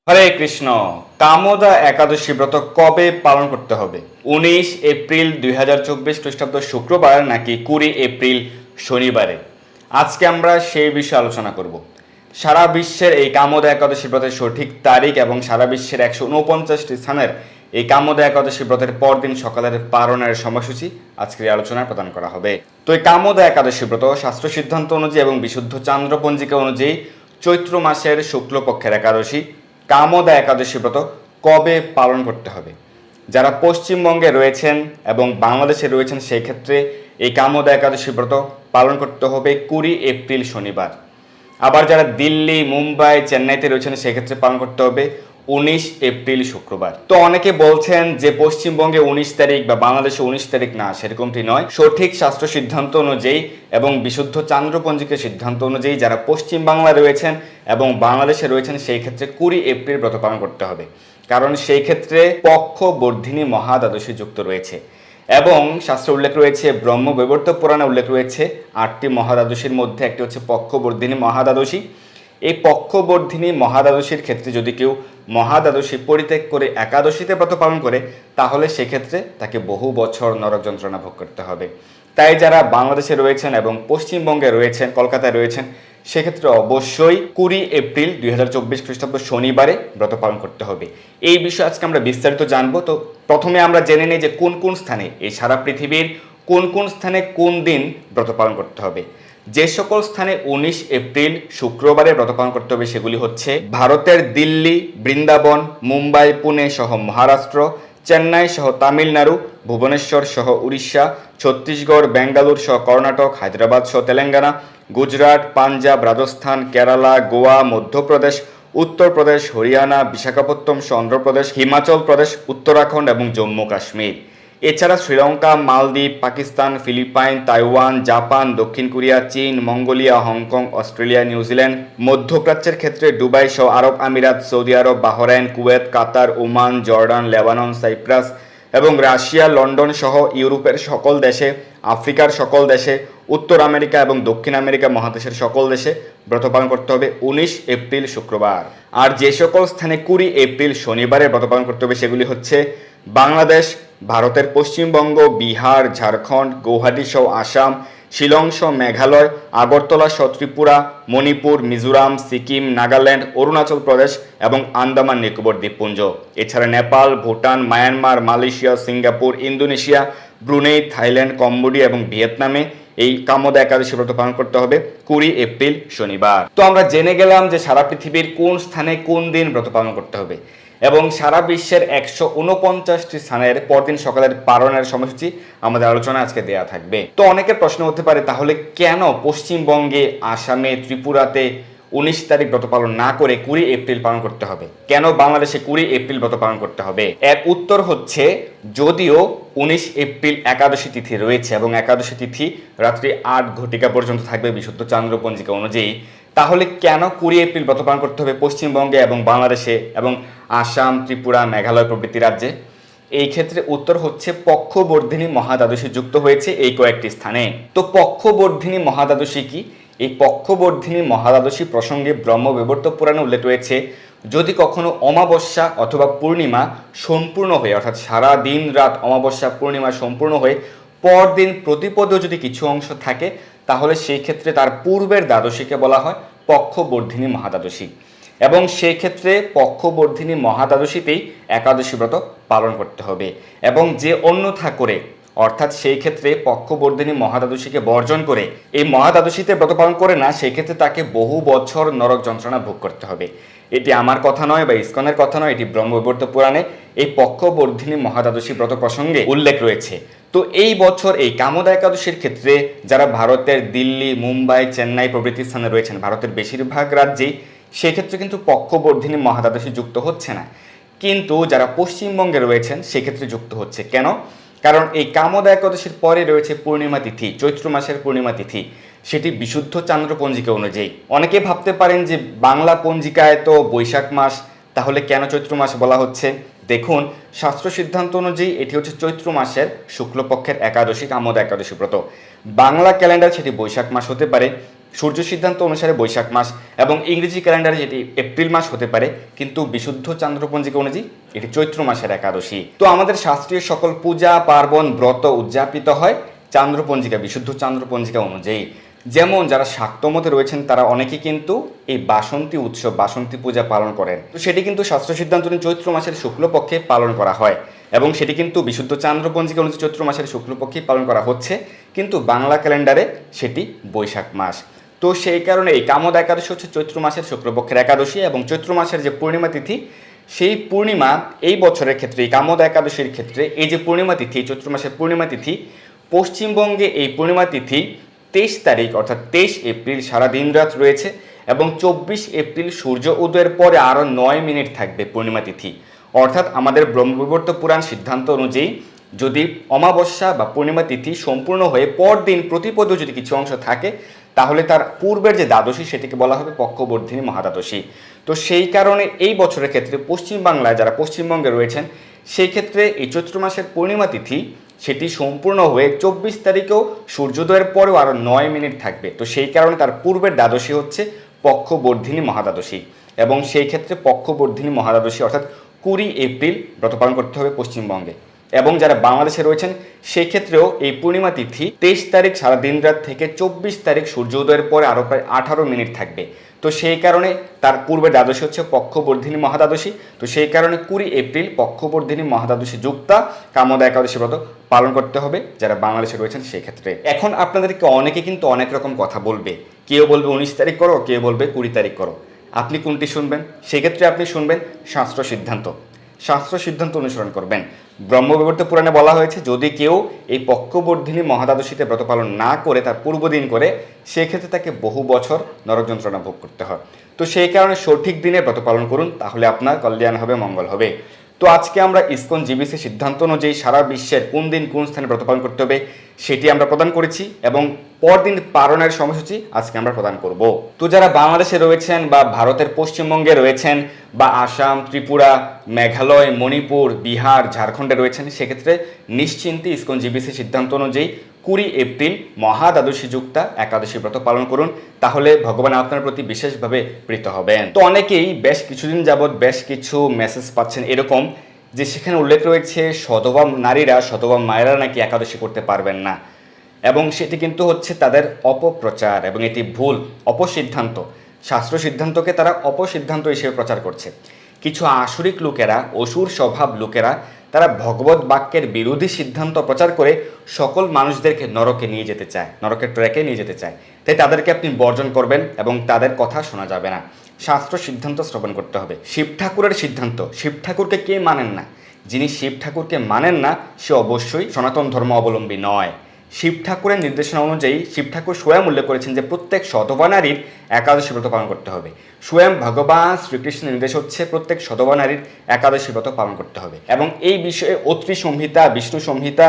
হরে কৃষ্ণ। কামদা একাদশী ব্রত কবে পালন করতে হবে? 19 এপ্রিল 2024 খ্রিস্টাব্দ শুক্রবার নাকি 20 এপ্রিল শনিবারে? আজকে আমরা সেই বিষয়ে আলোচনা করব। সারা বিশ্বের এই কামদা একাদশী ব্রতের সঠিক তারিখ এবং সারা বিশ্বের 149টি স্থানের এই কামদা একাদশী ব্রতের পরদিন সকালের পালনের সময়সূচি আজকের এই আলোচনায় প্রদান করা হবে। তো এই কামদা একাদশী ব্রত শাস্ত্র সিদ্ধান্ত অনুযায়ী এবং বিশুদ্ধ চান্দ্র পঞ্জিকা অনুযায়ী চৈত্র মাসের শুক্লপক্ষের একাদশী কামদা একাদশী ব্রত কবে পালন করতে হবে? যারা পশ্চিমবঙ্গে রয়েছেন এবং বাংলাদেশে রয়েছেন সেই ক্ষেত্রে এই কামদা একাদশী ব্রত পালন করতে হবে 20 এপ্রিল শনিবার। আবার যারা দিল্লি, মুম্বাই, চেন্নাইতে রয়েছেন সেক্ষেত্রে পালন করতে হবে 19 এপ্রিল শুক্রবার। তো অনেকে বলছেন যে পশ্চিমবঙ্গে 19 তারিখ বা বাংলাদেশে 19 তারিখ, না, সেরকমটি নয়। সঠিক শাস্ত্র সিদ্ধান্ত অনুযায়ী এবং বিশুদ্ধ চান্দ্রপঞ্জিকের সিদ্ধান্ত অনুযায়ী যারা পশ্চিম বাংলায় রয়েছেন এবং বাংলাদেশে রয়েছেন সেই ক্ষেত্রে 20 এপ্রিল ব্রত পালন করতে হবে, কারণ সেই ক্ষেত্রে পক্ষ বর্ধিনী মহাদ্বাদশী যুক্ত রয়েছে এবং শাস্ত্রে উল্লেখ রয়েছে, ব্রহ্মবৈবর্ত পুরাণে উল্লেখ রয়েছে 8টি মহাদ্বাদশীর মধ্যে একটি হচ্ছে পক্ষবর্ধিনী মহাদ্বাদশী। এই পক্ষবর্ধিনী মহাদ্বাদশীর ক্ষেত্রে যদি কেউ মহাদ্বাদশী পরিত্যাগ করে একাদশীতে ব্রত পালন করে তাহলে সেক্ষেত্রে তাকে বহু বছর নরক যন্ত্রণা ভোগ করতে হবে। তাই যারা বাংলাদেশে রয়েছেন এবং পশ্চিমবঙ্গে রয়েছেন, কলকাতায় রয়েছেন, সেক্ষেত্রে অবশ্যই 20 এপ্রিল 2024 খ্রিস্টাব্দ শনিবারে ব্রত পালন করতে হবে। এই বিষয়ে আজকে আমরা বিস্তারিত জানবো। তো প্রথমে আমরা জেনে নিই যে কোন কোন স্থানে, এই সারা পৃথিবীর কোন কোন স্থানে কোন দিন ব্রত পালন করতে হবে। যে সকল স্থানে 19 এপ্রিল শুক্রবারে ব্রত পালন করতে হবে সেগুলি হচ্ছে ভারতের দিল্লি, বৃন্দাবন, মুম্বাই, পুনে সহ মহারাষ্ট্র, চেন্নাই সহ তামিলনাড়ু, ভুবনেশ্বর সহ উড়িষ্যা, ছত্তিশগড়, বেঙ্গালুর সহ কর্ণাটক, হায়দ্রাবাদ সহ তেলেঙ্গানা, গুজরাট, পাঞ্জাব, রাজস্থান, কেরালা, গোয়া, মধ্যপ্রদেশ, উত্তরপ্রদেশ, হরিয়ানা, বিশাখাপত্তনম সহ অন্ধ্রপ্রদেশ, হিমাচল প্রদেশ, উত্তরাখণ্ড এবং জম্মু কাশ্মীর। এছাড়া শ্রীলঙ্কা, মালদ্বীপ, পাকিস্তান, ফিলিপাইন, তাইওয়ান, জাপান, দক্ষিণ কোরিয়া, চীন, মঙ্গোলিয়া, হংকং, অস্ট্রেলিয়া, নিউজিল্যান্ড, মধ্যপ্রাচ্যের ক্ষেত্রে দুবাই সহ আরব আমিরাত, সৌদি আরব, বাহরাইন, কুয়েত, কাতার, ওমান, জর্ডান, লেবানন, সাইপ্রাস এবং রাশিয়া, লন্ডন সহ ইউরোপের সকল দেশে, আফ্রিকার সকল দেশে, উত্তর আমেরিকা এবং দক্ষিণ আমেরিকা মহাদেশের সকল দেশে ব্রত পালন করতে হবে 19 এপ্রিল শুক্রবার। আর যে সকল স্থানে 20 এপ্রিল শনিবারে ব্রত পালন করতে হবে সেগুলি হচ্ছে বাংলাদেশ, ভারতের পশ্চিমবঙ্গ, বিহার, ঝাড়খণ্ড, গৌহাটি সহ আসাম, শিলং সহ মেঘালয়, আগরতলা সহ ত্রিপুরা, মণিপুর, মিজোরাম, সিকিম, নাগাল্যান্ড, অরুণাচল প্রদেশ এবং আন্দামান নিকোবর দ্বীপপুঞ্জ। এছাড়া Nepal, Bhutan, Myanmar, Malaysia, Singapore, Indonesia, Brunei, Thailand, Cambodia এবং ভিয়েতনামে এই কামদা একাদশী ব্রত পালন করতে হবে 20 এপ্রিল শনিবার। তো আমরা জেনে গেলাম যে সারা পৃথিবীর কোন স্থানে কোন দিন ব্রত পালন করতে হবে এবং সারা বিশ্বের 149টি স্থানের পরদিন সকালের পালনের সময়সূচি আমাদের আলোচনা আজকে দেয়া থাকবে। তো অনেকের প্রশ্ন হতে পারে, তাহলে কেন পশ্চিমবঙ্গে, আসামে, ত্রিপুরাতে 19 তারিখ ব্রত পালন না করে 20 এপ্রিল পালন করতে হবে? কেন বাংলাদেশে 20 এপ্রিল ব্রত পালন করতে হবে? এর উত্তর হচ্ছে, যদিও 19 এপ্রিল একাদশী তিথি রয়েছে এবং একাদশী তিথি রাত্রি 8 ঘটিকা পর্যন্ত থাকবে বিশুদ্ধ চান্দ্র পঞ্জিকা অনুযায়ী, তাহলে কেন 20 এপ্রিল ব্রত পালন করতে হবে পশ্চিমবঙ্গে এবং বাংলাদেশে এবং আসাম, ত্রিপুরা, মেঘালয় প্রভৃতি রাজ্যে? এই ক্ষেত্রে উত্তর হচ্ছে, পক্ষবর্ধিনী মহাদ্বাদশী যুক্ত হয়েছে এই কয়েকটি স্থানে। তো পক্ষবর্ধিনী মহাদ্বাদশী কি? এই পক্ষবর্ধিনী মহাদ্বাদশী প্রসঙ্গে ব্রহ্মবৈবর্ত পুরাণে উল্লেখ রয়েছে, যদি কখনো অমাবস্যা অথবা পূর্ণিমা সম্পূর্ণ হয়ে, অর্থাৎ সারা দিন রাত অমাবস্যা পূর্ণিমা সম্পূর্ণ হয়ে পরদিন প্রতিপদেও যদি কিছু অংশ থাকে তাহলে সেই ক্ষেত্রে তার পূর্বের দ্বাদশীকে বলা হয় পক্ষবর্ধিনী মহাদ্বাদশী এবং সেই ক্ষেত্রে পক্ষবর্ধিনী মহাদ্বাদশীতেই একাদশী ব্রত পালন করতে হবে। এবং যে অন্যথা করে, অর্থাৎ সেই ক্ষেত্রে পক্ষবর্ধিনী মহাদ্বাদশীকে বর্জন করে এই মহাদ্বাদশীতে ব্রত পালন করে না, সেই ক্ষেত্রে তাকে বহু বছর নরক যন্ত্রণা ভোগ করতে হবে। এটি আমার কথা নয় বা ইসকনের কথা নয়, এটি ব্রহ্মবৈবর্ত পুরাণে এই পক্ষবর্ধিনী মহাদ্বাদশী ব্রত প্রসঙ্গে উল্লেখ রয়েছে। তো এই বছর এই কামদা একাদশীর ক্ষেত্রে যারা ভারতের দিল্লি, মুম্বাই, চেন্নাই প্রভৃতি স্থানে রয়েছেন, ভারতের বেশিরভাগ রাজ্যেই সেক্ষেত্রে কিন্তু পক্ষবর্ধিনী মহাদ্বাদশী যুক্ত হচ্ছে না, কিন্তু যারা পশ্চিমবঙ্গে রয়েছেন সেক্ষেত্রে যুক্ত হচ্ছে। কেন? কারণ এই কামদা একাদশীর পরে রয়েছে পূর্ণিমা তিথি, চৈত্র মাসের পূর্ণিমা তিথি, সেটি বিশুদ্ধ চান্দ্র পঞ্জিকা অনুযায়ী। অনেকে ভাবতে পারেন যে বাংলা পঞ্জিকায় তো বৈশাখ মাস, তাহলে কেন চৈত্র মাস বলা হচ্ছে? দেখুন, শাস্ত্র সিদ্ধান্ত অনুযায়ী এটি হচ্ছে চৈত্র মাসের শুক্লপক্ষের একাদশী, কামদা একাদশী ব্রত। বাংলা ক্যালেন্ডার সেটি বৈশাখ মাস হতে পারে, সূর্য সিদ্ধান্ত অনুসারে বৈশাখ মাস এবং ইংরেজি ক্যালেন্ডারে যেটি এপ্রিল মাস হতে পারে, কিন্তু বিশুদ্ধ চান্দ্রপঞ্জিকা অনুযায়ী এটি চৈত্র মাসের একাদশী। তো আমাদের শাস্ত্রীয় সকল পূজা পার্বণ ব্রত উদযাপিত হয় চান্দ্রপঞ্জিকা, বিশুদ্ধ চান্দ্রপঞ্জিকা অনুযায়ী। যেমন যারা শাক্তমতে রয়েছেন তারা অনেকে কিন্তু এই বাসন্তী উৎসব, বাসন্তী পূজা পালন করেন। তো সেটি কিন্তু শাস্ত্র সিদ্ধান্ত অনুযায়ী চৈত্র মাসের শুক্লপক্ষে পালন করা হয় এবং সেটি কিন্তু বিশুদ্ধ চান্দ্রপঞ্জিকা অনুযায়ী চৈত্র মাসের শুক্লপক্ষেই পালন করা হচ্ছে, কিন্তু বাংলা ক্যালেন্ডারে সেটি বৈশাখ মাস। তো সেই কারণে এই কামোদ একাদশী হচ্ছে চৈত্র মাসের শুক্লপক্ষের একাদশী এবং চৈত্র মাসের যে পূর্ণিমা তিথি, সেই পূর্ণিমা এই বছরের ক্ষেত্রে, এই কামোদ একাদশীর ক্ষেত্রে এই যে পূর্ণিমা তিথি, চৈত্র মাসের পূর্ণিমা তিথি, পশ্চিমবঙ্গে এই পূর্ণিমা তিথি 23 তারিখ অর্থাৎ 23 এপ্রিল সারা দিন রাত রয়েছে এবং 24 এপ্রিল সূর্য উদয়ের পরে আরও 9 মিনিট থাকবে পূর্ণিমা তিথি। অর্থাৎ আমাদের ব্রহ্মবিবর্ত পুরাণ সিদ্ধান্ত অনুযায়ী যদি অমাবস্যা বা পূর্ণিমা তিথি সম্পূর্ণ হয়ে পরদিন প্রতিপদও যদি কিছু অংশ থাকে, তাহলে তার পূর্বের যে দ্বাদশী সেটিকে বলা হবে পক্ষবর্ধিনী মহাদ্বাদশী। তো সেই কারণে এই বছরের ক্ষেত্রে পশ্চিমবাংলায় যারা পশ্চিমবঙ্গে রয়েছেন, সেই ক্ষেত্রে এই চৈত্র মাসের পূর্ণিমা তিথি সেটি সম্পূর্ণ হয়ে 24 তারিখেও সূর্যোদয়ের পরেও আরও 9 মিনিট থাকবে। তো সেই কারণে তার পূর্বের দ্বাদশী হচ্ছে পক্ষবর্ধিনী মহাদ্বাদশী এবং সেই ক্ষেত্রে পক্ষবর্ধিনী মহাদ্বাদশী অর্থাৎ 20 এপ্রিল ব্রত পালন করতে হবে পশ্চিমবঙ্গে। এবং যারা বাংলাদেশে রয়েছেন সেই ক্ষেত্রেও এই পূর্ণিমা তিথি 23 তারিখ সারা দিন রাত থেকে 24 তারিখ সূর্যোদয়ের পরে আরও প্রায় 18 মিনিট থাকবে। তো সেই কারণে তার পূর্বে দ্বাদশী হচ্ছে পক্ষবর্ধিনী মহাদ্বাদশী। তো সেই কারণে 20 এপ্রিল পক্ষবর্ধিনী মহাদ্বাদশী যুক্তা কামোদ একাদশী ব্রত পালন করতে হবে যারা বাংলাদেশে রয়েছেন সেই ক্ষেত্রে। এখন আপনাদেরকে অনেকে কিন্তু অনেক রকম কথা বলবে, কেউ বলবে 19 তারিখ করো, কেউ বলবে 20 তারিখ করো। আপনি কোনটি শুনবেন? সেক্ষেত্রে আপনি শুনবেন শাস্ত্র সিদ্ধান্ত, শাস্ত্র সিদ্ধান্ত অনুসরণ করবেন। ব্রহ্মবিবর্ত পুরাণে বলা হয়েছে যদি কেউ এই পক্ষবর্ধিনী মহাদ্বাদশীতে ব্রত পালন না করে তার পূর্বদিন করে, সেক্ষেত্রে তাকে বহু বছর নরক যন্ত্রণা ভোগ করতে হয়। তো সেই কারণে সঠিক দিনে ব্রত পালন করুন, তাহলে আপনার কল্যাণ হবে, মঙ্গল হবে। তো আজকে আমরা ইসকন জিবিসি সিদ্ধান্ত অনুযায়ী সারা বিশ্বের কোন দিন কোন স্থানে ব্রত পালন করতে হবে সেটি আমরা প্রদান করেছি এবং পরদিন পালনের সময়সূচি আজকে আমরা প্রদান করব। তো যারা বাংলাদেশে রয়েছেন বা ভারতের পশ্চিমবঙ্গে রয়েছেন বা আসাম, ত্রিপুরা, মেঘালয়, মণিপুর, বিহার, ঝাড়খণ্ডে রয়েছেন, সেক্ষেত্রে নিশ্চিন্তে ইসকন জিবিসি সিদ্ধান্ত অনুযায়ী 20 এপ্রিল মহাদ্বাদশী যুক্তা একাদশী ব্রত পালন করুন, তাহলে ভগবান আপনার প্রতি বিশেষভাবে প্রীত হবেন। তো অনেকেই বেশ কিছুদিন যাবৎ বেশ কিছু মেসেজ পাচ্ছেন এরকম যে সেখানে উল্লেখ রয়েছে সধবা নারীরা, সধবা মায়েরা নাকি একাদশী করতে পারবেন না এবং সেটি কিন্তু হচ্ছে তাদের অপপ্রচার এবং এটি ভুল, অপসিদ্ধান্ত। শাস্ত্র সিদ্ধান্তকে তারা অপসিদ্ধান্ত হিসেবে প্রচার করছে। কিছু আসরিক লোকেরা, অসুর স্বভাব লোকেরা, তারা ভগবত বাক্যের বিরোধী সিদ্ধান্ত প্রচার করে সকল মানুষদেরকে নরকে নিয়ে যেতে চায়, নরকের ট্র্যাকে নিয়ে যেতে চায়। তাই তাদেরকে আপনি বর্জন করবেন এবং তাদের কথা শোনা যাবে না। শাস্ত্র সিদ্ধান্ত শ্রবণ করতে হবে। শিব ঠাকুরের সিদ্ধান্ত, শিব ঠাকুরকে কে মানেন না? যিনি শিব ঠাকুরকে মানেন না সে অবশ্যই সনাতন ধর্ম অবলম্বী নয়। শিব ঠাকুরের নির্দেশনা অনুযায়ী শিব ঠাকুর স্বয়ং উল্লেখ করেছেন যে প্রত্যেক সধবা নারীর একাদশী ব্রত পালন করতে হবে। স্বয়ং ভগবান শ্রীকৃষ্ণের নির্দেশ হচ্ছে প্রত্যেক সধবা নারীর একাদশী ব্রত পালন করতে হবে এবং এই বিষয়ে অত্রি সংহিতা, বিষ্ণু সংহিতা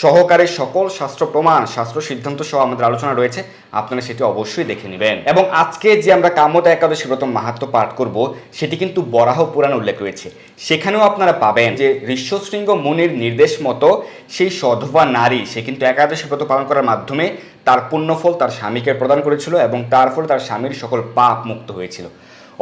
সহকারে সকল শাস্ত্র প্রমাণ, শাস্ত্র সিদ্ধান্ত সহ আমাদের আলোচনা রয়েছে, আপনারা সেটি অবশ্যই দেখে নেবেন। এবং আজকে যে আমরা কামোদ একাদশী ব্রত মাহাত্ম্য পাঠ করব সেটি কিন্তু বরাহ পুরাণ উল্লেখ রয়েছে। সেখানেও আপনারা পাবেন যে ঋষ্যশৃঙ্গ মুনির নির্দেশ মতো সেই সধবা নারী সে কিন্তু একাদশী ব্রত পালন করার মাধ্যমে তার পুণ্যফল তার স্বামীকে প্রদান করেছিল এবং তার ফলে তার স্বামীর সকল পাপ মুক্ত হয়েছিল।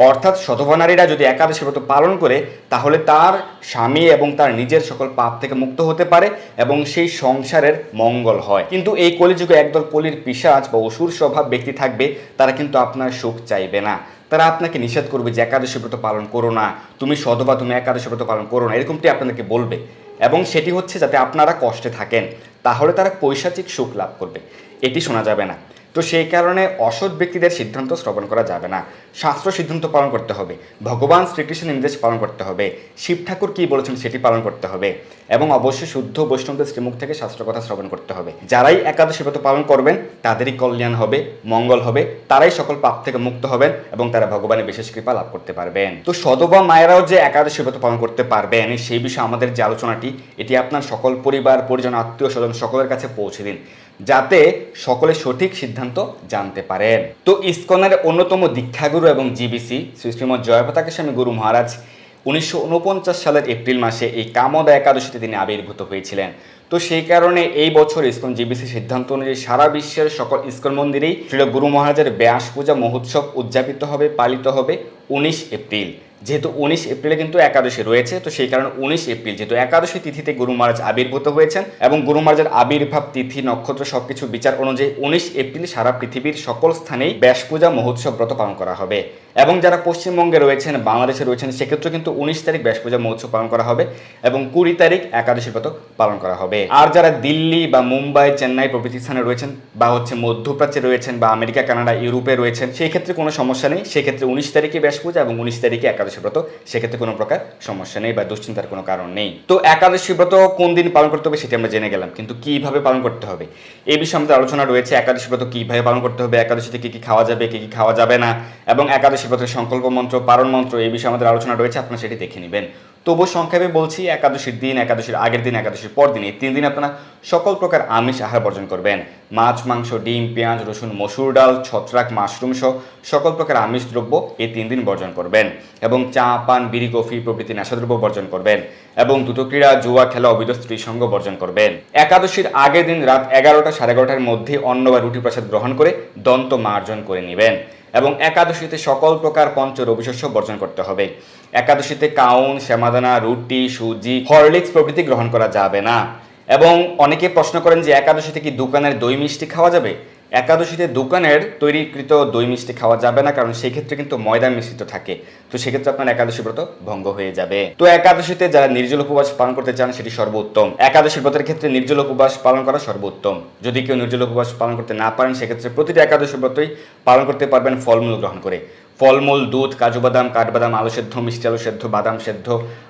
অর্থাৎ সধবা নারীরা যদি একাদশী ব্রত পালন করে তাহলে তার স্বামী এবং তার নিজের সকল পাপ থেকে মুক্ত হতে পারে এবং সেই সংসারের মঙ্গল হয়। কিন্তু এই কলিযুগে একদল কলির পিশাচ বা অসুর স্বভাব ব্যক্তি থাকবে, তারা কিন্তু আপনার সুখ চাইবে না। তারা আপনাকে নিষেধ করবে যে একাদশী ব্রত পালন করো না, তুমি সধবা, তুমি একাদশী ব্রত পালন করো না, এরকমটি আপনাদেরকে বলবে এবং সেটি হচ্ছে যাতে আপনারা কষ্টে থাকেন, তাহলে তারা পৈশাচিক সুখ লাভ করবে, এটি শোনা যাবে না। তো সেই কারণে অসৎ ব্যক্তিদের সিদ্ধান্ত শ্রবণ করা যাবে না। শাস্ত্র সিদ্ধান্ত পালন করতে হবে, ভগবান শ্রীকৃষ্ণের নির্দেশ পালন করতে হবে, শিব ঠাকুর কী বলেছেন সেটি পালন করতে হবে এবং অবশ্যই শুদ্ধ বৈষ্ণবদের শ্রীমুখ থেকে শাস্ত্র কথা শ্রবণ করতে হবে। যারাই একাদশী ব্রত পালন করবেন তাদেরই কল্যাণ হবে, মঙ্গল হবে, তারাই সকল পাপ থেকে মুক্ত হবেন এবং তারা ভগবানের বিশেষ কৃপা লাভ করতে পারবেন। তো সধবা মায়েরাও যে একাদশী ব্রত পালন করতে পারবেন সেই বিষয়ে আমাদের যে আলোচনাটি, এটি আপনার সকল পরিবার, পরিজন, আত্মীয় স্বজন সকলের কাছে পৌঁছে দিন, যাতে সকলে সঠিক সিদ্ধান্ত জানতে পারেন। তো ইসকনের অন্যতম দীক্ষাগুরু এবং জিবিসি শ্রী শ্রীমৎ জয়পতাকা স্বামী গুরু মহারাজ 1949 সালের এপ্রিল মাসে এই কামদা একাদশীতে তিনি আবির্ভূত হয়েছিলেন। তো সেই কারণে এই বছর ইসকন জিবিসির সিদ্ধান্ত অনুযায়ী সারা বিশ্বের সকল ইসকন মন্দিরেই শ্রী গুরু মহারাজের ব্যাস পূজা মহোৎসব উদযাপিত হবে, পালিত হবে 19 এপ্রিল। যেহেতু 19 এপ্রিলে কিন্তু একাদশী রয়েছে, তো সেই কারণে 19 এপ্রিল যেহেতু একাদশী তিথিতে গুরু মহারাজ আবির্ভূত হয়েছেন এবং গুরু মহারাজের আবির্ভাব তিথি নক্ষত্র সবকিছু বিচার অনুযায়ী 19 এপ্রিল সারা পৃথিবীর সকল স্থানেই ব্যাস পূজা মহোৎসব ব্রত পালন করা হবে। এবং যারা পশ্চিমবঙ্গে রয়েছেন, বাংলাদেশে রয়েছেন, সেক্ষেত্রে কিন্তু 19 তারিখ ব্যাস পূজা মহোৎসব পালন করা হবে এবং 20 তারিখ একাদশী ব্রত পালন করা হবে। আর যারা দিল্লি বা মুম্বাই, চেন্নাই প্রভৃতি স্থানে রয়েছেন বা মধ্যপ্রাচ্যে রয়েছেন বা আমেরিকা, কানাডা, ইউরোপে রয়েছেন, সেই ক্ষেত্রে কোনো সমস্যা নেই। সেক্ষেত্রে 19 তারিখে ব্যাস পূজা এবং 19 তারিখে একাদশী ব্রত, সেক্ষেত্রে কোনো প্রকার সমস্যা নেই বা দুশ্চিন্তার কোনো কারণ নেই। তো একাদশী ব্রত কোন দিন পালন করতে হবে সেটি আমরা জেনে গেলাম, কিন্তু কিভাবে পালন করতে হবে এই বিষয়ে আমাদের আলোচনা রয়েছে। একাদশী ব্রত কিভাবে পালন করতে হবে, একাদশীতে কি কি খাওয়া যাবে, কি কি খাওয়া যাবে না, এবং একাদশী ব্রতের সংকল্প মন্ত্র, পারণ মন্ত্র, এই বিষয়ে আমাদের আলোচনা রয়েছে, আপনারা সেটি দেখে নেবেন। তবু সংক্ষেপে বলছি, একাদশীর দিন, একাদশীর আগের দিন, একাদশীর পর দিন, এই 3 দিন আপনারা সকল প্রকার আমিষ আহার বর্জন করবেন। মাছ, মাংস, ডিম, পেঁয়াজ, রসুন, মসুর ডাল, ছত্রাক, মাশরুম সহ সকল প্রকার আমিষ দ্রব্য এই 3 দিন বর্জন করবেন এবং চা, পান, বিড়ি, কফি প্রভৃতি নেশাদ্রব্য বর্জন করবেন এবং দ্রুতক্রীড়া, জুয়া খেলা, অবৈধ স্ত্রী সঙ্গ বর্জন করবেন। একাদশীর আগের দিন রাত 11টা সাড়ে 11টার মধ্যে অন্ন বা রুটি প্রসাদ গ্রহণ করে দন্ত মার্জন করে নেবেন এবং একাদশীতে সকল প্রকার পঞ্চ রবিশস্য বর্জন করতে হবে। একাদশীতে কাউন, শ্যামাদানা, রুটি, সুজি, হরলিক্স প্রভৃতি গ্রহণ করা যাবে না। এবং অনেকে প্রশ্ন করেন যে একাদশীতে কি দোকানের দই মিষ্টি খাওয়া যাবে? একাদশীতে দোকানের তৈরিকৃত দই মিষ্টি খাওয়া যাবে না, কারণ সেই ক্ষেত্রে কিন্তু ময়দা মিশ্রিত থাকে, তো সেক্ষেত্রে আপনার একাদশী ব্রত ভঙ্গ হয়ে যাবে। তো একাদশীতে যারা নির্জল উপবাস পালন করতে চান সেটি সর্বোত্তম। একাদশী ব্রতের ক্ষেত্রে নির্জল উপবাস পালন করা সর্বোত্তম। যদি কেউ নির্জল উপবাস পালন করতে না পারেন, সেক্ষেত্রে প্রতিটি একাদশী ব্রতই পালন করতে পারবেন ফলমূল গ্রহণ করে। ফলমূল, দুধ, কাজু বাদাম, কাঠবাদাম, আলু সেদ্ধ, মিষ্টি আলু সেদ্ধ, বাদাম সেদ্ধ,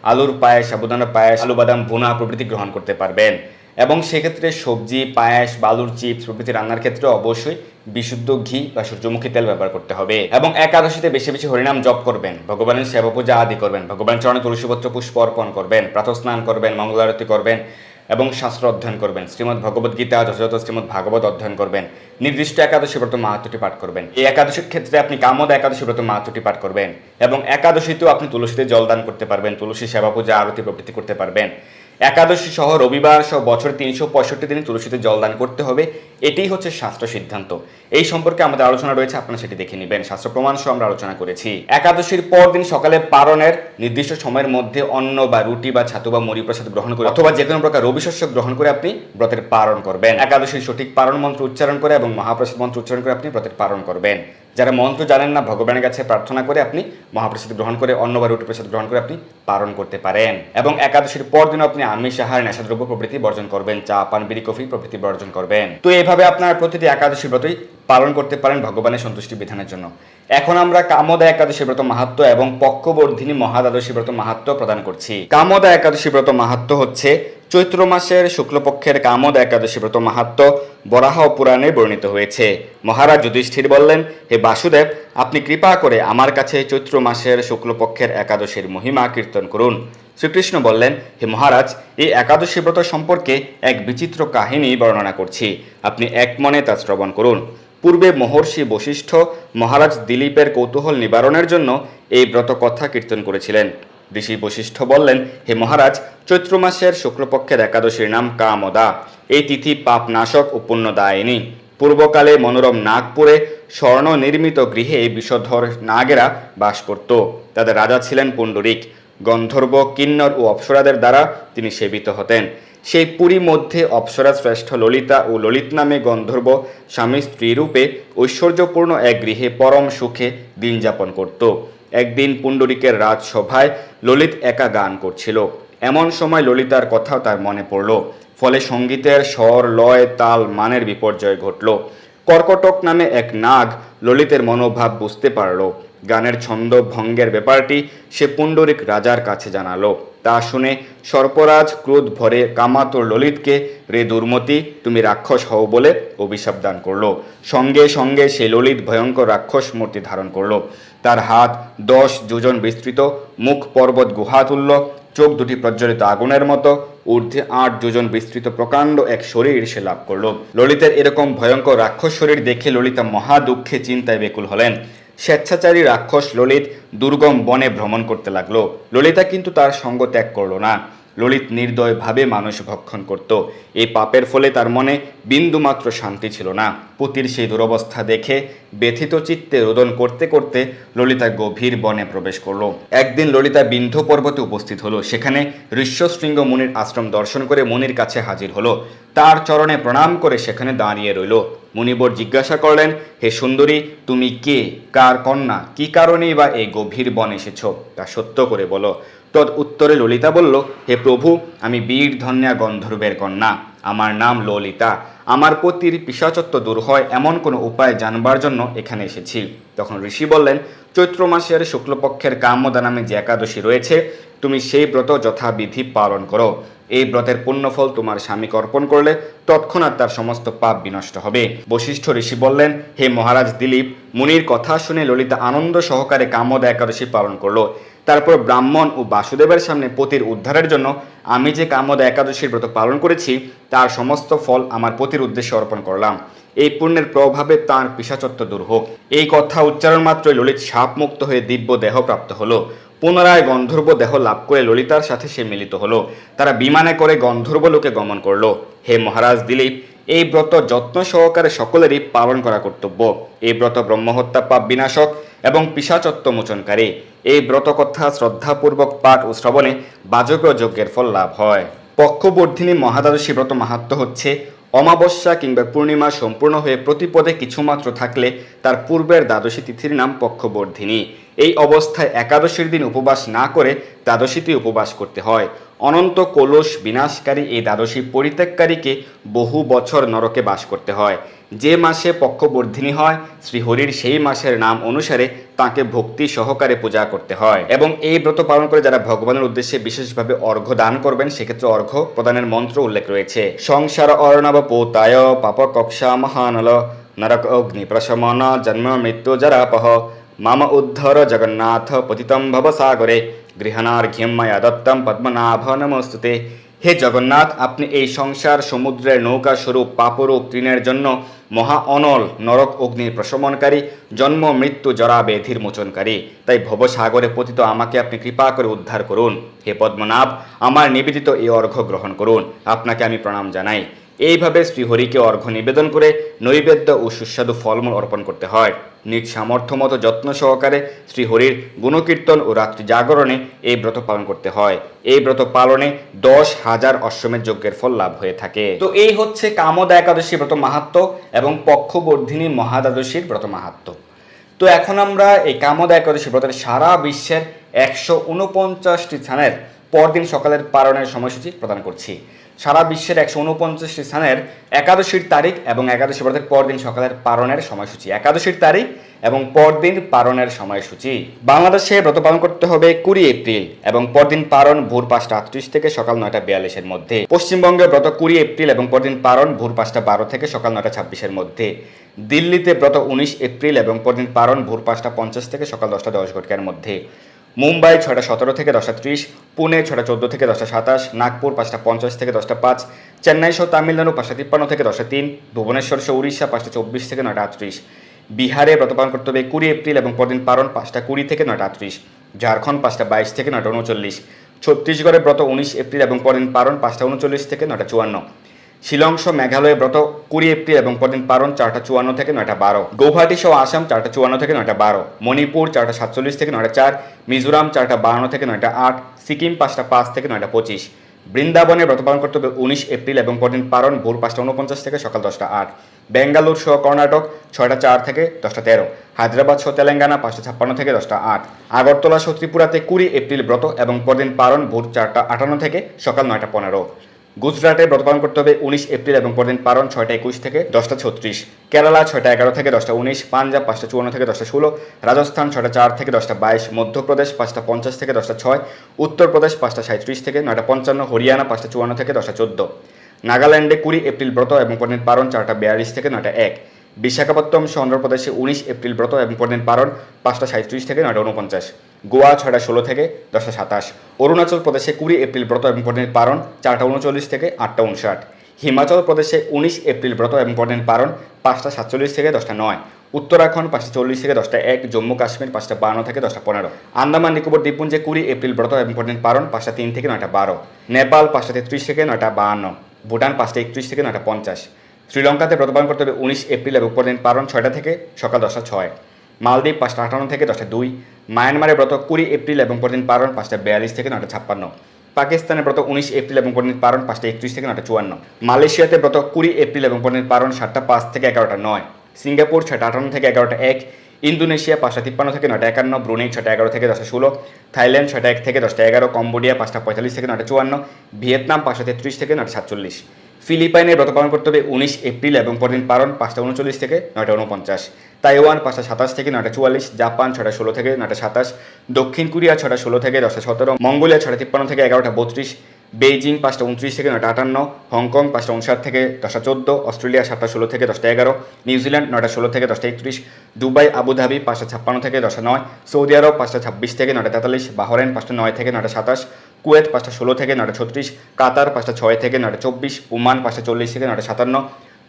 আলুর পায়েস, সাবুদানা পায়েস, আলু বাদাম ভুনা প্রভৃতি গ্রহণ করতে পারবেন। এবং সেক্ষেত্রে সবজি, পায়েস, বালুর চিপস প্রভৃতি রান্নার ক্ষেত্রে অবশ্যই বিশুদ্ধ ঘি বা সূর্যমুখী তেল ব্যবহার করতে হবে। এবং একাদশীতে বেশি বেশি হরিনাম জপ করবেন, ভগবানের সেবা পূজা আদি করবেন, ভগবানের চরণে তুলসীপত্র পুষ্প অর্পণ করবেন, প্রাতঃস্নান করবেন, মঙ্গল আরতি করবেন এবং শাস্ত্র অধ্যয়ন করবেন, শ্রীমদ্ ভগবদ গীতা, যথাযথ শ্রীমদ্ ভাগবত অধ্যয়ন করবেন, নির্দিষ্ট একাদশী ব্রত মাহাত্ম্যটি পাঠ করবেন। এই একাদশীর ক্ষেত্রে আপনি কামদা একাদশী ব্রত মাহাত্ম্যটি পাঠ করবেন এবং একাদশীতেও আপনি তুলসীতে জলদান করতে পারবেন, তুলসী সেবা পূজা আরতি প্রভৃতি করতে পারবেন। একাদশী সহ রবিবার সহ বছরে 365 দিন তুলসীতে জলদান করতে হবে, এটাই হচ্ছে শাস্ত্র সিদ্ধান্ত। এই সম্পর্কে আমাদের আলোচনা রয়েছে, আপনারা সেটি দেখে নেবেন, শাস্ত্র প্রমাণ সহ আমরা আলোচনা করেছি। একাদশীর পর দিন সকালে পারণের নির্দিষ্ট সময়ের মধ্যে অন্ন বা রুটি বা ছাতু বা মুড়ি প্রসাদ গ্রহণ করে অথবা যে কোনো প্রকার রবিশস্য গ্রহণ করে আপনি ব্রতের পালন করবেন। একাদশীর সঠিক পারণ মন্ত্র উচ্চারণ করে এবং মহাপ্রসাদ মন্ত্র উচ্চারণ করে আপনি ব্রতের পালন করবেন। যারা মন্ত্র জানেন না, ভগবানের কাছে প্রার্থনা করে আপনি মহাপ্রসাদ গ্রহণ করে, অন্ন বা রুটি প্রসাদ গ্রহণ করে আপনি পালন করতে পারেন। এবং একাদশীর পর দিনও আপনি আমিষ আহার, নেশাদ্রব্য প্রভৃতি বর্জন করবেন, চা, পান, বিড়ি, কফি প্রভৃতি বর্জন করবেন। তো এইভাবে আপনার প্রতিটি একাদশী ব্রতই পালন করতে পারেন ভগবানের সন্তুষ্টি বিধানের জন্য। এখন আমরা কামদা একাদশী ব্রত মাহাত্ম্য এবং পক্ষবর্ধিনী মহাদ্বাদশী ব্রত মাহাত্ম্য প্রদান করছি। কামদা একাদশী ব্রত মাহাত্ম্য হচ্ছে চৈত্র মাসের শুক্লপক্ষের কামদা একাদশী ব্রত মাহাত্ম্য বরাহ পুরাণে বর্ণিত হয়েছে। মহারাজ যুধিষ্ঠির বললেন, হে বাসুদেব, আপনি কৃপা করে আমার কাছে চৈত্র মাসের শুক্লপক্ষের একাদশীর মহিমা কীর্তন করুন। শ্রীকৃষ্ণ বললেন, হে মহারাজ, এই একাদশী ব্রত সম্পর্কে এক বিচিত্র কাহিনী বর্ণনা করছি, আপনি এক মনে তা শ্রবণ করুন। পূর্বে মহর্ষি বশিষ্ঠ মহারাজ দিলীপের কৌতূহল নিবারণের জন্য এই ব্রত কথা কীর্তন করেছিলেন। ঋষি বশিষ্ঠ বললেন, হে মহারাজ, চৈত্র মাসের শুক্লপক্ষের একাদশীর নাম কামদা। এই তিথি পাপ নাশক ও পুণ্যদায়িনী। পূর্বকালে মনোরম নাগপুরে স্বর্ণ নির্মিত গৃহে বিষধর নাগেরা বাস করত। তাদের রাজা ছিলেন পুণ্ডরিক। গন্ধর্ব, কিন্নর ও অপ্সরাদের দ্বারা তিনি সেবিত হতেন। সেই পুরী মধ্যে অপ্সরা শ্রেষ্ঠ ললিতা ও ললিত নামে গন্ধর্ব স্বামী স্ত্রী রূপে ঐশ্বর্যপূর্ণ এক গৃহে পরম সুখে দিন যাপন করত। একদিন পুণ্ডরিকের রাজসভায় ললিত একা গান করছিল। এমন সময় ললিতার কথাও তার মনে পড়ল। ফলে সঙ্গীতের স্বর, লয়, তাল, মানের বিপর্যয় ঘটল। কর্কটক নামে এক নাগ ললিতের মনোভাব বুঝতে পারল। গানের ছন্দ ভঙ্গের ব্যাপারটি সে পুণ্ডরিক রাজার কাছে জানালো। তা শুনে সর্পরাজ ক্রোধ ভরে কামাতুর ললিতকে, রে দুর্মতি, তুমি রাক্ষস হও বলে অভিশাপ দান করলো। সঙ্গে সঙ্গে সে ললিত ভয়ঙ্কর রাক্ষস মূর্তি ধারণ করলো। তার হাত 10 যোজন বিস্তৃত, মুখ পর্বত গুহা তুল্য, চোখ দুটি প্রজ্বলিত আগুনের মতো, ঊর্ধ্বে 8 যোজন বিস্তৃত প্রকাণ্ড এক শরীর সে লাভ করলো। ললিতের এরকম ভয়ঙ্কর রাক্ষস শরীর দেখে ললিতা মহা দুঃখে চিন্তায় বেকুল হলেন। স্বেচ্ছাচারী রাক্ষস ললিত দুর্গম বনে ভ্রমণ করতে লাগলো। ললিতা কিন্তু তার সঙ্গ ত্যাগ করল না। ললিত নির্দয়ভাবে মানুষ ভক্ষণ করত। এই পাপের ফলে তার মনে বিন্দুমাত্র শান্তি ছিল না। পতির সেই দুরবস্থা দেখে ব্যথিত চিত্তে রোদন করতে করতে ললিতা গভীর বনে প্রবেশ করলো। একদিন ললিতা বিন্ধ্য পর্বতে উপস্থিত হলো। সেখানে ঋষ্যশৃঙ্গ মুনির আশ্রম দর্শন করে মুনির কাছে হাজির হলো। তার চরণে প্রণাম করে সেখানে দাঁড়িয়ে রইল। মুনিবর জিজ্ঞাসা করলেন, হে সুন্দরী, তুমি কে, কার কন্যা, কি কারণেই বা এই গভীর বন এসেছ, তা সত্য করে বলো। তদ উত্তরে ললিতা বলল, হে প্রভু, আমি বীর ধন্যা গন্ধর্বের কন্যা, আমার নাম ললিতা। আমার পতির পিশাচত্ব দূর হয় এমন কোনো উপায় জানবার জন্য এখানে এসেছি। তখন ঋষি বললেন, চৈত্র মাসের শুক্লপক্ষের কাম্যদা নামে যে একাদশী রয়েছে, তুমি সেই ব্রত যথাবিধি পালন করো। এই ব্রতের পুণ্যফল তোমার স্বামীকে অর্পণ করলে তৎক্ষণাৎ তার সমস্ত পাপ বিনষ্ট হবে। বশিষ্ঠ ঋষি বললেন, হে মহারাজ দিলীপ, মুনির কথা শুনে ললিতা আনন্দ সহকারে কামদা একাদশী পালন করলো। তারপর ব্রাহ্মণ ও বাসুদেবের সামনে পতির উদ্ধারের জন্য আমি যে কামদা একাদশীর ব্রত পালন করেছি তার সমস্ত ফল আমার পতির উদ্দেশ্যে অর্পণ করলাম। এই পুণ্যের প্রভাবে তাঁর পিশাচত্ব দূর হোক। এই কথা উচ্চারণ মাত্রই ললিত শাপমুক্ত হয়ে দিব্য দেহ প্রাপ্ত হলো। পুনরায় গন্ধর্ব দেহ লাভ করে ললিতার সাথে সে মিলিত হলো। তারা বিমানে করে গন্ধর্ব লোকে গমন করলো। হে মহারাজ দিলীপ, এই ব্রত যত্ন সহকারে সকলেরই পালন করা কর্তব্য। এই ব্রত ব্রহ্মহত্যা পাপ বিনাশক এবং পিশাচত্ব মোচনকারী। এই ব্রত কথা শ্রদ্ধাপূর্বক পাঠ ও শ্রবণে বাজপেয় যজ্ঞের ফল লাভ হয়। পক্ষবর্ধিনী মহাদ্বাদশী ব্রত মাহাত্ম্য হচ্ছে, অমাবস্যা কিংবা পূর্ণিমা সম্পূর্ণ হয়ে প্রতিপদে কিছুমাত্র থাকলে তার পূর্বের দ্বাদশী তিথির নাম পক্ষবর্ধিনী। এই অবস্থায় একাদশীর দিন উপবাস না করে দ্বাদশীতে উপবাস করতে হয়। অনন্ত কলস বিনাশকারী এই দ্বাদশী পরিত্যাগকারীকে বহু বছর নরকে বাস করতে হয়। যে মাসে পক্ষবর্ধিনী হয় শ্রীহরির সেই মাসের নাম অনুসারে তাকে ভক্তি সহকারে পূজা করতে হয়। এবং এই ব্রত পালন করে যারা ভগবানের উদ্দেশ্যে বিশেষভাবে অর্ঘ্য দান করবেন সেক্ষেত্রে অর্ঘ্য প্রদানের মন্ত্র উল্লেখ রয়েছে। সংসার অর্ণব পোতায় পাপ কক্ষা মহানল নরক অগ্নি প্রশমন জন্ম মৃত্যু জরাপহ মাম উদ্ধর জগন্নাথ পতিতম ভব সাগরে গৃহাণার্ঘ্যম ময়া দত্তম পদ্মনাভ নমস্তুতে। হে জগন্নাথ, আপনি এই সংসার সমুদ্রের নৌকা স্বরূপ পাপরূপ তৃণের জন্য মহা অনল নরক অগ্নির প্রশমনকারী, জন্ম মৃত্যু জরা ব্যাধির মোচনকারী। তাই ভবসাগরে পতিত আমাকে আপনি কৃপা করে উদ্ধার করুন। হে পদ্মনাভ, আমার নিবেদিত এই অর্ঘ্য গ্রহণ করুন। আপনাকে আমি প্রণাম জানাই। এইভাবে শ্রীহরিকে অর্ঘ্য নিবেদন করে নৈবেদ্য ও সুস্বাদু ফলমূল অর্পণ করতে হয়। নিজ সামর্থ্য মতো যত্ন সহকারে শ্রীহরির গুণকীর্তন ও রাত্রি জাগরণে এই ব্রত পালন করতে হয়। এই ব্রত পালনে 10,000 অশ্বমেধ যজ্ঞের ফল লাভ হয়ে থাকে। তো এই হচ্ছে কামদা একাদশী ব্রত মাহাত্ম্য এবং পক্ষবর্ধিনী মহাদ্বাদশীর ব্রত মাহাত্ম্য। তো এখন আমরা এই কামদা একাদশী ব্রতের সারা বিশ্বের 149টি স্থানের পরদিন সকালের পালনের সময়সূচি প্রদান করছি। সারা বিশ্বের 149টি স্থানের একাদশীর তারিখ এবং একাদশী ব্রতের পরদিন সকালের পালনের সময়সূচি। একাদশীর তারিখ এবং পরদিন পালনের সময়সূচি। বাংলাদেশে ব্রত পালন করতে হবে 20 এপ্রিল এবং পরদিন পালন ভোর 5:38 থেকে সকাল 9:42-এর মধ্যে। পশ্চিমবঙ্গে ব্রত 20 এপ্রিল এবং পরদিন পালন ভোর 5:12 থেকে সকাল 9:26-এর মধ্যে। দিল্লিতে ব্রত 19 এপ্রিল এবং পরদিন পালন ভোর 5:50 থেকে সকাল 10:10 মধ্যে। মুম্বাই 6:17 থেকে 10:30, পুনে 6:14 থেকে 10:27, নাগপুর 5:50 থেকে 10:05, চেন্নাই সহ তামিলনাড়ু 5:53 থেকে 10:03, ভুবনেশ্বর সহ উড়িষ্যা 5:24 থেকে 9:38। বিহারে ব্রত পালন করতে হবে 20 এপ্রিল এবং পরদিন পালন 5:20 থেকে 9:38, ঝাড়খণ্ড 5:22 থেকে 9:39, ছত্তিশগড়ে ব্রত 19 এপ্রিল এবং পরদিন পালন 5:39 থেকে 9:54, শিলং সহ মেঘালয়ে ব্রত 20 এপ্রিল এবং পরদিন পালন 4:54 থেকে 9:12, গৌহাটি সহ আসাম 4:54 থেকে 9:12, মণিপুর 4:47 থেকে 9:04, মিজোরাম 4:52 থেকে 9:08, সিকিম 5:05 থেকে 9:25। বৃন্দাবনে ব্রত পালন করতে হবে 19 এপ্রিল এবং পরদিন পালন ভোর 5:49 থেকে সকাল 10:08, বেঙ্গালুর সহ কর্ণাটক 6:04 থেকে 10:13, হায়দ্রাবাদ সহ তেলেঙ্গানা 5:56 থেকে 10:08, আগরতলা সহ ত্রিপুরাতে 20 এপ্রিল ব্রত এবং পরদিন পালন ভোর 4:58 থেকে সকাল 9:15। গুজরাটে ব্রত পালন করতে হবে 19 এপ্রিল এবং পরদিন পালন 6:21 থেকে 10:36, কেরালা 6:11 থেকে 10:19, পাঞ্জাব 5:54 থেকে 10:16, রাজস্থান 6:04 থেকে 10:22, মধ্যপ্রদেশ 5:50 থেকে 10:06, উত্তরপ্রদেশ 5:37 থেকে 9:55, হরিয়ানা 5:54 থেকে 10:14। নাগাল্যান্ডে 20 এপ্রিল ব্রত এবং পরদিন পালন 4:42 থেকে 9:01, বিশাখাপত্তনম সহ অন্ধ্রপ্রদেশে 19 এপ্রিল ব্রত এবং পরদিন পালন 5:37 থেকে 9:49, গোয়া 6:16 থেকে 10:27, অরুণাচল প্রদেশে 20 এপ্রিল ব্রত এবং পরদিন পালন 4:39 থেকে 8:59, হিমাচল প্রদেশে 19 এপ্রিল ব্রত এবং পরদিন পালন 5:47 থেকে 10:09, উত্তরাখণ্ড 5টা 40 থেকে 10টা 1, জম্মু কাশ্মীর 5টা 52 থেকে 10টা 15, আন্দামান নিকোবর দ্বীপপুঞ্জে 20 এপ্রিল ব্রত এবং পর্যন্ত পারণ 5টা 3 থেকে 9টা 12, নেপাল 5টা 33 থেকে 9টা 52, ভুটান 5টা 31 থেকে 9টা 50, শ্রীলঙ্কাতে ব্রত পালন করতে হবে 19 এপ্রিল এবং পর্যন্ত পারণ 6টা থেকে সকাল 10টা 6, মালদ্বীপ 5টা 58 থেকে 10টা 2, মায়ানমারে ব্রত 20 এপ্রিল এবং পর্যন্ত পারণ 5টা 42 থেকে 9টা 56, পাকিস্তানের ব্রত 19 এপ্রিল এবং পর্যন্ত পারণ 5টা 31 থেকে 9টা 54, মালয়েশিয়াতে ব্রত 20 এপ্রিল এবং পর্যন্ত পারণ 7টা 5 থেকে 11টা 9, সিঙ্গাপুর 6টা 58 থেকে 11টা 1, ইন্দোনেশিয়া 5টা 53 থেকে 9টা 51, ব্রুনেই 6টা 11 থেকে 10টা 16, থাইল্যান্ড 6টা 1 থেকে 10টা 11, কম্বোডিয়া 5টা 45 থেকে 9টা 54, ভিয়েতনাম 5টা 33 থেকে 9টা 47, ফিলিপাইনে ব্রত পালন করতে হবে 19 এপ্রিল এবং পরদিন পারণ 5টা 39 থেকে 9টা 49, তাইওয়ান 5টা 27 থেকে 9টা 44, জাপান 6টা 16 থেকে 9টা 27, দক্ষিণ কোরিয়া 6টা 16 থেকে 10টা 17, মঙ্গোলিয়া 6টা 53 থেকে 11টা 32, বেইজিং 5টা 29 থেকে 9টা 58, হংকং 5টা 59 থেকে 10টা 14, অস্ট্রেলিয়া 7টা 16 থেকে 10টা 11, নিউজিল্যান্ড 9টা 16 থেকে 10টা 31, দুবাই আবুধাবি 5টা 56 থেকে 10টা 9, সৌদি আরব 5টা 26 থেকে 9টা 43, বাহরাইন 5টা 9 থেকে 9টা 27, কুয়েত 5টা 16 থেকে 9টা 36, কাতার 5টা 6 থেকে 9টা 24, ওমান 5টা 40 থেকে 9টা 57,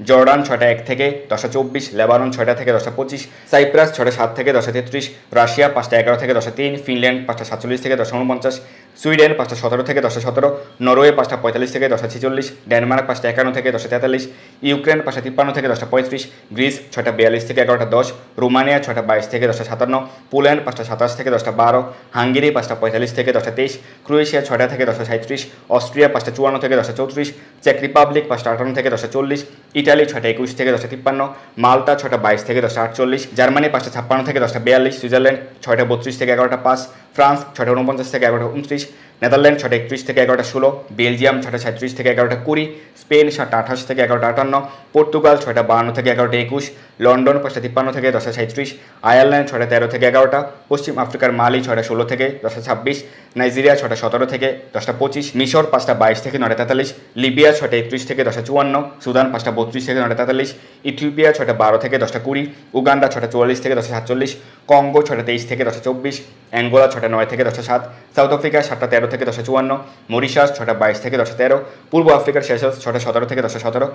জর্ডান 6টা 1 থেকে 10টা 24, লেবানন 6টা থেকে 10টা 25, সাইপ্রাস 6টা 7 থেকে 10টা 33, রাশিয়া 5টা 11 থেকে 10টা 3, ফিনল্যান্ড 5টা 47 থেকে 10টা 49, সুইডেন 5টা 17 থেকে 10টা 17, নরওয়ে 5টা 45 থেকে 10টা 46, ডেনমার্ক 5টা 51 থেকে 10টা 43, ইউক্রেন 5টা 53 থেকে 10টা 35, গ্রিস 6টা 42 থেকে 11টা 10, রোমানিয়া 6টা 22 থেকে 10টা 57, পোল্যান্ড 5টা 27 থেকে 10টা 12, হাঙ্গেরি 5টা 45 থেকে 10টা 23, ক্রোয়েশিয়া 6টা থেকে 10টা 37, অস্ট্রিয়া 5টা 54 থেকে 10টা 34, চেক রিপাবলিক 5টা 58 থেকে 10টা 40, ইটালি 6টা 21 থেকে 10টা 53, মাল্টা 6টা 22 থেকে 10টা 48, জার্মানি 5টা 56 থেকে 10টা 42, সুইজারল্যান্ড 6টা 32 থেকে 11টা 5, ফ্রান্স 6টা 49 থেকে 11টা 29, নেদারল্যান্ড 6টা 31 থেকে 11টা 16, বেলজিয়াম 6টা 37 থেকে 11টা 20, স্পেন 7টা 28 থেকে 11টা 58, পর্তুগাল 6টা 52 থেকে 11টা 21, লন্ডন 5টা 53 থেকে 10টা 37, আয়ারল্যান্ড 6টা 13 থেকে 11টা, পশ্চিম আফ্রিকার মালি 6টা 16 থেকে 10টা 26, নাইজেরিয়া 6টা 17 থেকে 10টা 25, মিশর 5টা 22 থেকে 9টা 43, লিবিয়া 6টা 31 থেকে 10টা 54, সুদান 5টা 32 থেকে 9টা 43, ইথিওপিয়া 6টা 12 থেকে 10টা 20, উগান্ডা 6টা 44 থেকে 10টা 47, কঙ্গো 6টা 23 থেকে 10টা 24, অ্যাঙ্গোলা 6টা 9 থেকে 10টা 7, সাউথ আফ্রিকা 7টা 13 থেকে 10টা 54, মরিশাস 6টা 22 থেকে 10টা 13, পূর্ব আফ্রিকার সেশলস 6টা 17 থেকে 10টা 17,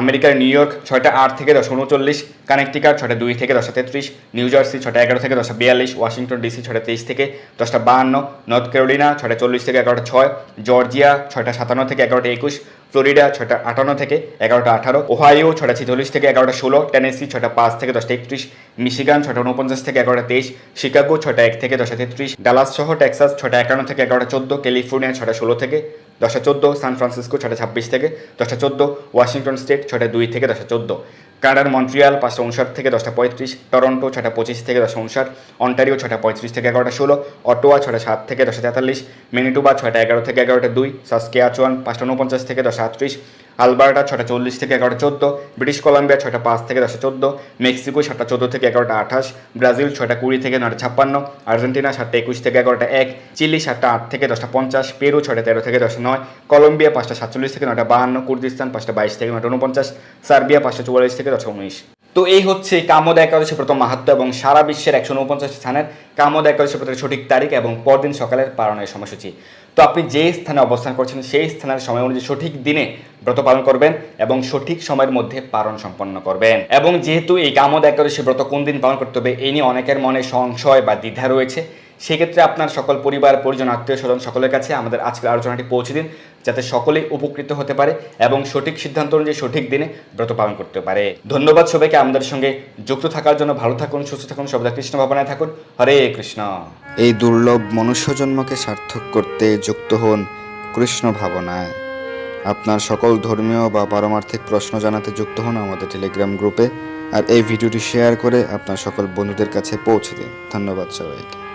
আমেরিকার নিউ ইয়র্ক 6টা 8 থেকে 10টা 39, কানেকটিকাট 6টা 2 থেকে 10টা 33, নিউ জার্সি 6টা 11 থেকে 10টা 42, ওয়াশিংটন ডিসি 6টা 23 থেকে 10টা 52, নর্থ ক্যারোলিনা 6টা 40 থেকে 11টা 6, জর্জিয়া 6টা 57 থেকে 11টা 21, ফ্লোরিডা 6টা 58 থেকে 11টা 18, ওহাইও 6টা 46 থেকে 11টা 16, টেনেসি 6টা 5 থেকে 10টা 31, মিশিগান 6টা 49 থেকে 11টা 23, শিকাগো 6টা 1 থেকে 10টা 33, ডালাস সহ টেক্সাস 6টা 51 থেকে 11টা 14, ক্যালিফোর্নিয়া 6টা 16 থেকে 10টা 14, সান ফ্রান্সিসকো 6টা 26 থেকে 10টা 14, ওয়াশিংটন স্টেট 6টা 2 থেকে 10টা 14, কানাডার মন্ট্রিয়াল 5টা 59 থেকে 10টা 35, টরন্টো 6টা 25 থেকে 10টা 59, অন্টারিও 6টা 35 থেকে 11টা 16, অটোয়া 6টা 7 থেকে 10টা 43, ম্যানিটোবা 6টা 11 থেকে 11টা 2, সাসকেয়াচুয়ান 5টা 49 থেকে 10টা 38, আলবার্টা 6টা 40 থেকে 11টা 14, ব্রিটিশ কলাম্বিয়া 6টা 5 থেকে 10টা 14, মেক্সিকো 7টা 14 থেকে 11টা 28, ব্রাজিল 6টা 20 থেকে 9টা 56, আর্জেন্টিনা 7টা 21 থেকে 11টা 1, চিলি 7টা 8 থেকে 10টা 50, পেরু 6টা 13 থেকে 10টা 9, কলম্বিয়া 5টা 47 থেকে 9টা 52, কুর্দিস্তান 5টা 22 থেকে 9টা 49, সার্বিয়া 5টা 44 থেকে 10টা 19। তো এই হচ্ছে কামোদা একাদশী প্রথম মাহাত্ম্য এবং সারা বিশ্বের 149 স্থানের কামোদা একাদশী প্রথম সঠিক তারিখ এবং পরদিন সকালের পালনের সময়সূচি। তো আপনি যে স্থানে অবস্থান করছেন সেই স্থানের সময় অনুযায়ী সঠিক দিনে ব্রত পালন করবেন এবং সঠিক সময়ের মধ্যে পালন সম্পন্ন করবেন। এবং যেহেতু এই কামোদা একাদশী ব্রত কোন দিন পালন করতে হবে এই নিয়ে অনেকের মনে সংশয় বা দ্বিধা রয়েছে, সেক্ষেত্রে আপনার সকল পরিবার পরিজন আত্মীয় স্বজন সকলের কাছে আমাদের আজকের আলোচনাটি পৌঁছে দিন, যাতে সকলেই উপকৃত হতে পারে এবং সঠিক সিদ্ধান্ত অনুযায়ী সঠিক দিনে ব্রত পালন করতে পারে। ধন্যবাদ সবাইকে আমাদের সঙ্গে যুক্ত থাকার জন্য। ভালো থাকুন, সুস্থ থাকুন, সর্বদা কৃষ্ণ ভাবনায় থাকুন। হরে কৃষ্ণ। এই দুর্লভ মনুষ্য জন্মকে সার্থক করতে যুক্ত হন কৃষ্ণ ভাবনায়। আপনার সকল ধর্মীয় বা পারমার্থিক প্রশ্ন জানাতে যুক্ত হন আমাদের টেলিগ্রাম গ্রুপে, আর এই ভিডিওটি শেয়ার করে আপনার সকল বন্ধুদের কাছে পৌঁছে দিন। ধন্যবাদ সবাইকে।